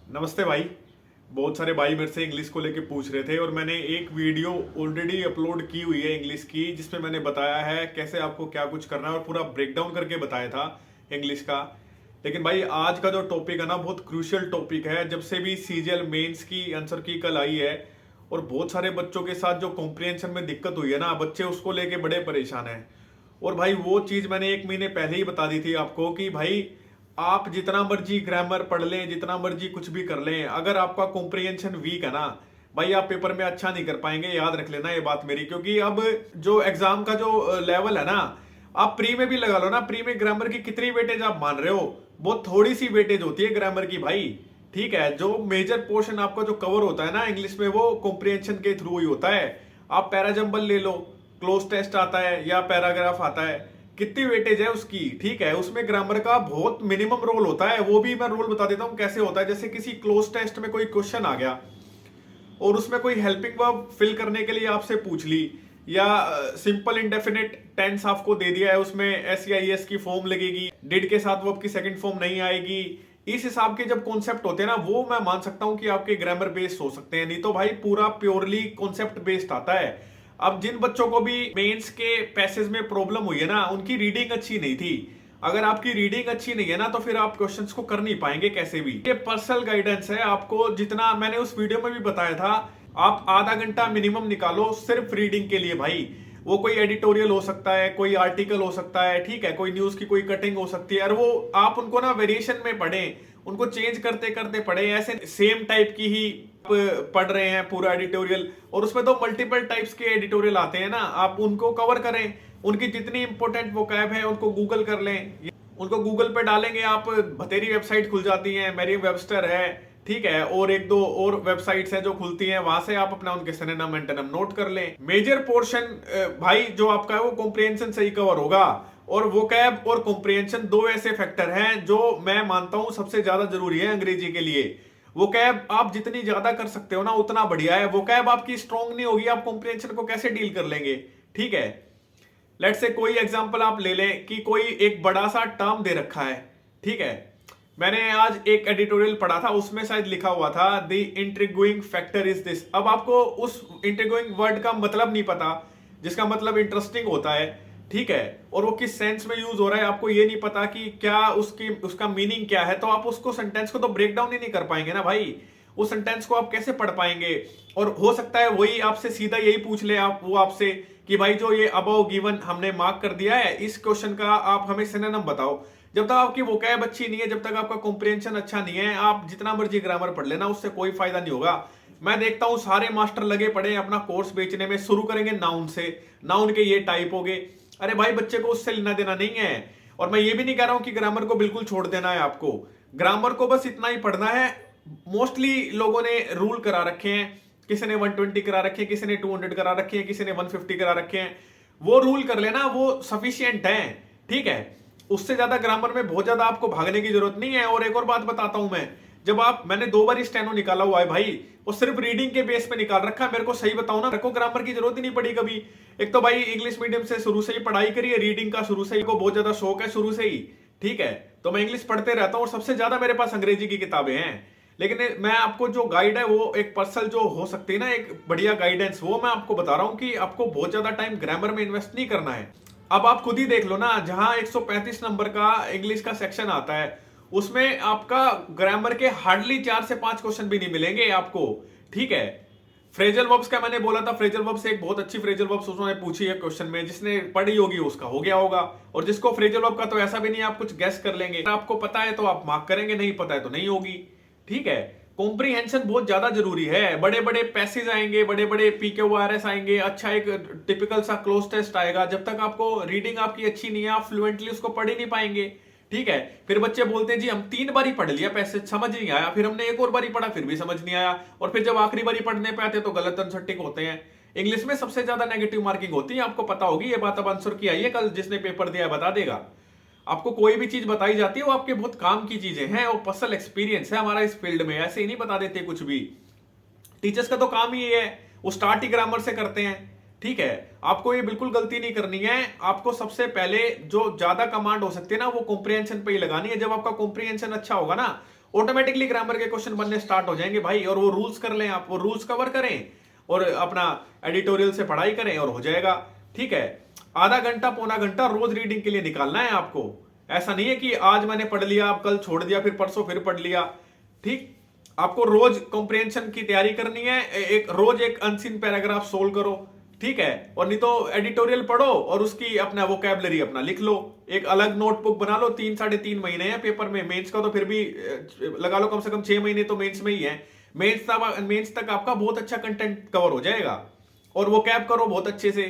नमस्ते भाई। बहुत सारे भाई मेरे से इंग्लिश को लेके पूछ रहे थे और मैंने एक वीडियो ऑलरेडी अपलोड की हुई है इंग्लिश की, जिसमें मैंने बताया है कैसे आपको क्या कुछ करना है और पूरा ब्रेकडाउन करके बताया था इंग्लिश का। लेकिन भाई आज का जो टॉपिक है ना, बहुत क्रूशियल टॉपिक है। जब से भी सीजीएल मेंस की आंसर की कल आई है और बहुत सारे बच्चों के साथ जो कॉम्प्रिहेंशन में दिक्कत हुई है ना, बच्चे उसको लेके बड़े परेशान हैं। और भाई वो चीज मैंने 1 महीने पहले ही बता दी थी आपको कि भाई आप जितना मर्जी ग्रामर पढ़ लें, जितना मर्जी कुछ भी कर लें, अगर आपका कॉम्प्रिहेंशन वीक है ना भाई, आप पेपर में अच्छा नहीं कर पाएंगे। याद रख लेना ये बात मेरी, क्योंकि अब जो एग्जाम का जो लेवल है ना, आप प्री में भी लगा लो ना, प्री में ग्रामर की कितनी वेटेज आप मान रहे हो? बहुत थोड़ी सी वेटेज होती है ग्रामर की भाई। ठीक है, जो मेजर पोर्शन आपका जो कवर होता है ना इंग्लिश में, वो कॉम्प्रिहेंशन के थ्रू ही होता है। आप पैराजम्बल ले लो, क्लोज टेस्ट आता है या पैराग्राफ आता है, कितनी वेटेज है उसकी। ठीक है, उसमें ग्रामर का बहुत मिनिमम रोल होता है। वो भी मैं रोल बता देता हूं कैसे होता है। जैसे किसी क्लोज टेस्ट में कोई क्वेश्चन आ गया और उसमें कोई हेल्पिंग वर्ब फिल करने के लिए आपसे पूछ ली, या सिंपल इंडेफिनिट टेंस आपको दे दिया है, उसमें एस या एस की फॉर्म लगेगी, डिड के साथ वर्ब की सेकंड फॉर्म नहीं आएगी। इस हिसाब के जब कॉन्सेप्ट होते हैं ना, वो मैं मान सकता हूं कि आपके ग्रामर बेस्ड हो सकते हैं। नहीं तो भाई पूरा प्योरली कॉन्सेप्ट बेस्ड आता है। अब जिन बच्चों को भी मेंस के पैसेज में प्रॉब्लम हुई है ना, उनकी रीडिंग अच्छी नहीं थी। अगर आपकी रीडिंग अच्छी नहीं है ना, तो फिर आप क्वेश्चंस को कर नहीं पाएंगे कैसे भी। ये पर्सनल गाइडेंस है। आपको जितना मैंने उस वीडियो में भी बताया था, आप आधा घंटा मिनिमम निकालो सिर्फ रीडिंग के लिए भाई। वो कोई एडिटोरियल हो सकता है, कोई आर्टिकल हो सकता है, ठीक है, कोई न्यूज की कोई कटिंग हो सकती है, और वो आप उनको ना वेरिएशन में पढ़ें, उनको चेंज करते करते पढ़े। ऐसे सेम टाइप की ही पढ़ रहे हैं पूरा एडिटोरियल, और उसमें तो मल्टीपल टाइप्स के एडिटोरियल आते हैं ना, आप उनको कवर करें। उनकी जितनी इंपॉर्टेंट वोकैब है उनको गूगल कर लें। उनको गूगल पे डालेंगे आप, बतेरी वेबसाइट खुल जाती है, मेरियम वेबस्टर है, ठीक है, और एक दो और वेबसाइट्स हैं जो खुलती हैं, वहां से आप अपना उनके सिनोनिम एंटोनिम नोट कर लें। मेजर पोर्शन भाई जो आपका है वो कॉम्प्रिहेंशन से ही कवर होगा। और वोकैब और कॉम्प्रिहेंशन दो ऐसे फैक्टर हैं जो मैं मानता हूं सबसे ज्यादा जरूरी है अंग्रेजी के लिए। वोकैब आप जितनी ज्यादा कर सकते हो ना, उतना बढ़िया है। वोकैब आपकी स्ट्रांग नहीं होगी, आप कॉम्प्रिहेंशन को कैसे डील कर लेंगे? ठीक है, लेट्स से कोई एग्जांपल आप ले लें कि कोई एक बड़ा सा टर्म दे रखा है। ठीक है, मैंने आज एक एडिटोरियल पढ़ा था, उसमें शायद लिखा हुआ था द इंट्रिग्यूइंग फैक्टर इज दिस। अब आपको उस इंट्रिग्यूइंग वर्ड का मतलब नहीं पता, जिसका मतलब इंटरेस्टिंग होता है, ठीक है, और वो किस सेंस में यूज हो रहा है आपको ये नहीं पता कि क्या उसका मीनिंग क्या है, तो आप उसको सेंटेंस को तो ब्रेक डाउन ही नहीं कर पाएंगे ना भाई। उस सेंटेंस को आप कैसे पढ़ पाएंगे? और हो सकता है वही आपसे सीधा यही पूछ ले वो आपसे कि भाई जो ये अबव गिवन हमने मार्क कर दिया है, इस क्वेश्चन का आप हमें सिनोनिम बताओ। जब तक आपकी वोकैब अच्छी नहीं है, जब तक आपका कॉम्प्रिहेंशन अच्छा नहीं है, आप जितना मर्जी ग्रामर पढ़ लेना, उससे कोई फायदा नहीं होगा। मैं देखता हूं सारे मास्टर लगे पड़े हैं अपना कोर्स बेचने में। शुरू करेंगे नाउन से, नाउन के ये टाइप हो गए। अरे भाई बच्चे को उससे लेना देना नहीं है। और मैं ये भी नहीं कह रहा हूं कि ग्रामर को बिल्कुल छोड़ देना है आपको। ग्रामर को बस इतना ही पढ़ना है। मोस्टली लोगों ने रूल करा रखे हैं, किसी ने 120 करा रखे हैं, किसी ने 200 करा रखे हैं, किसी ने 150 करा रखे हैं। वो रूल कर लेना, वो सफिशियंट है। ठीक है, उससे ज्यादा ग्रामर में बहुत ज्यादा आपको भागने की जरूरत नहीं है। और एक और बात बताता हूं मैं, जब मैंने 2 बार स्टेनो निकाला हुआ है भाई, वो सिर्फ रीडिंग के बेस पे निकाल रखा है। मेरे को सही बताऊं ना, मेरे को ग्रामर की जरूरत ही नहीं पड़ी कभी। एक तो भाई इंग्लिश मीडियम से शुरू से ही पढ़ाई करी है, रीडिंग का शुरू से ही को बहुत ज्यादा शौक है शुरू से ही। ठीक है, तो मैं इंग्लिश पढ़ते रहता हूं और सबसे ज्यादा मेरे पास अंग्रेजी की किताबें हैं। लेकिन मैं आपको जो गाइड है वो एक पर्सनल जो हो सकती है ना, एक बढ़िया गाइडेंस, वो मैं आपको बता रहा हूं कि आपको बहुत ज्यादा टाइम ग्रामर में इन्वेस्ट नहीं करना है। अब आप खुद ही देख लो ना, जहां 135 नंबर का इंग्लिश का सेक्शन आता है, उसमें आपका ग्रामर के हार्डली 4 से 5 क्वेश्चन भी नहीं मिलेंगे आपको। ठीक है, फ्रेजल वर्ब्स का मैंने बोला था, फ्रेजल वर्ब्स एक बहुत अच्छी फ्रेजल वर्ब्स उन्होंने पूछी है क्वेश्चन में, जिसने पढ़ी होगी उसका हो गया होगा। और जिसको फ्रेजल वर्ब का तो ऐसा भी नहीं, आप कुछ गैस कर लेंगे। आपको पता है तो आप मार्क करेंगे, नहीं पता है तो नहीं होगी। ठीक है, कॉम्प्रिहेंशन बहुत ज्यादा जरूरी है। बड़े बड़े पैसेज आएंगे, बड़े बड़े PQRS आएंगे, अच्छा एक टिपिकल सा क्लोज टेस्ट आएगा। जब तक आपको रीडिंग आपकी अच्छी नहीं है, आप फ्लुएंटली उसको पढ़ ही नहीं पाएंगे। ठीक है, फिर बच्चे बोलते हैं जी हम 3 बार ही पढ़ लिया, पैसेज समझ नहीं आया, फिर हमने एक और बार ही पढ़ा फिर भी समझ नहीं आया, और फिर जब आखिरी बारी पढ़ने पे आते तो गलत आंसर टिक होते हैं। इंग्लिश में सबसे ज्यादा नेगेटिव मार्किंग होती है, आपको पता होगी ये बात। अब आंसर की आई है, कल जिसने पेपर दिया बता देगा। आपको कोई भी चीज बताई जाती है वो आपके बहुत काम की चीजें हैं, वो पर्सनल एक्सपीरियंस है हमारा इस फील्ड में, ऐसे ही नहीं बता देते कुछ भी। टीचर्स का तो काम ही ये है, वो स्टार्ट ही ग्रामर से करते हैं। ठीक है, आपको ये बिल्कुल गलती नहीं करनी है। आपको सबसे पहले जो ज्यादा कमांड हो सकती है ना, वो कॉम्प्रिहेंशन पे ही लगानी है। जब आपका कॉम्प्रिहेंशन अच्छा होगा ना, ऑटोमेटिकली ग्रामर के क्वेश्चन बनने स्टार्ट हो जाएंगे भाई। और वो रूल्स कर लें आप, वो रूल्स कवर करें और अपना एडिटोरियल से पढ़ाई करें और हो जाएगा। ठीक है, आधा घंटा पौना घंटा रोज रीडिंग के लिए निकालना है आपको। ऐसा नहीं है कि आज मैंने पढ़ लिया, आप कल छोड़ दिया, फिर परसों फिर पढ़ लिया। ठीक, आपको रोज कॉम्प्रिहेंशन की तैयारी करनी है, एक रोज एक अनसीन पैराग्राफ सोल्व करो। ठीक है, और नहीं तो एडिटोरियल पढ़ो और उसकी अपना वोकैबलरी अपना लिख लो, एक अलग नोटबुक बना लो। 3-3.5 महीने हैं पेपर में, मेंस का तो फिर भी लगा लो कम से कम 6 महीने तो मेंस में ही है। मेंस तक आपका बहुत अच्छा कंटेंट कवर हो जाएगा और वो कैप करो बहुत अच्छे से।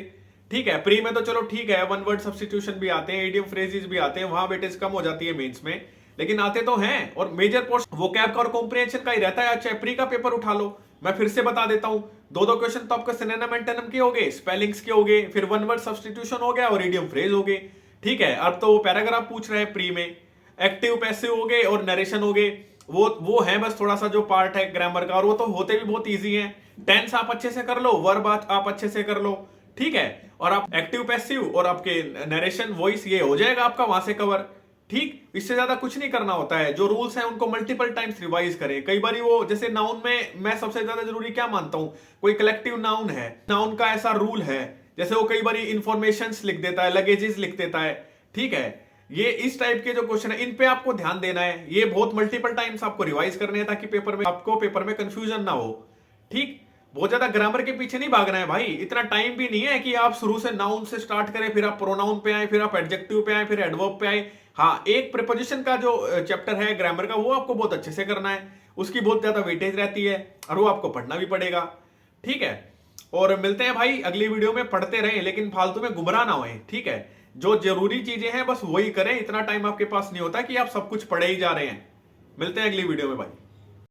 ठीक है, प्री में तो चलो ठीक है, वन वर्ड सब्स्टिट्यूशन भी आते हैं, इडियम फ्रेजेस भी आते हैं, वहां वेटेज कम हो जाती है मेंस में, लेकिन आते तो हैं। और मेजर पोर्शन वो कैप का और कॉम्प्रिहेंशन का ही रहता है। अच्छा, प्री का पेपर उठा लो, मैं फिर से बता देता हूं, दो क्वेश्चन तो आपके सिनोनिम एंटोनिम के हो गए, स्पेलिंग्स के हो गए, फिर वन वर्ड सब्स्टिट्यूशन हो गया और इडियम फ्रेज हो गए। ठीक है, अब तो वो पैराग्राफ पूछ रहे हैं प्री में, एक्टिव पैसिव हो गए और नरेशन हो गए। वो है बस थोड़ा सा जो पार्ट है ग्रामर का, और वो तो होते भी बहुत ईजी है। टेंस आप अच्छे से कर लो, वर्ब आप अच्छे से कर लो। ठीक है, और आप एक्टिव पैसिव और आपके नरेशन वॉइस ये हो जाएगा आपका वहां से कवर। ठीक, इससे ज्यादा कुछ नहीं करना होता है। जो रूल्स हैं उनको मल्टीपल टाइम्स रिवाइज करें। कई बार वो जैसे नाउन में मैं सबसे ज्यादा जरूरी क्या मानता हूं, कोई कलेक्टिव नाउन है, नाउन का ऐसा रूल है, जैसे वो कई बार इंफॉर्मेशन लिख देता है, लगेजेस लिख देता है। ठीक है, ये इस टाइप के जो क्वेश्चन है इन पे आपको ध्यान देना है, ये बहुत मल्टीपल टाइम्स आपको रिवाइज करने हैं ताकि पेपर में कंफ्यूजन ना हो। ठीक, बहुत ज्यादा ग्रामर के पीछे नहीं भागना है भाई, इतना टाइम भी नहीं है कि आप शुरू से नाउन से स्टार्ट करें, फिर आप प्रोनाउन पे आए, फिर आप एडजेक्टिव पे आए, फिर एडवर्ब पे आए। हाँ, एक प्रीपोजिशन का जो चैप्टर है ग्रामर का वो आपको बहुत अच्छे से करना है, उसकी बहुत ज्यादा वेटेज रहती है और वो आपको पढ़ना भी पड़ेगा। ठीक है, और मिलते हैं भाई अगली वीडियो में। पढ़ते रहें लेकिन फालतू में गुमराह ना होए। ठीक है, जो जरूरी चीजें हैं बस वही करें, इतना टाइम आपके पास नहीं होता कि आप सब कुछ पढ़े ही जा रहे हैं। मिलते हैं अगली वीडियो में भाई।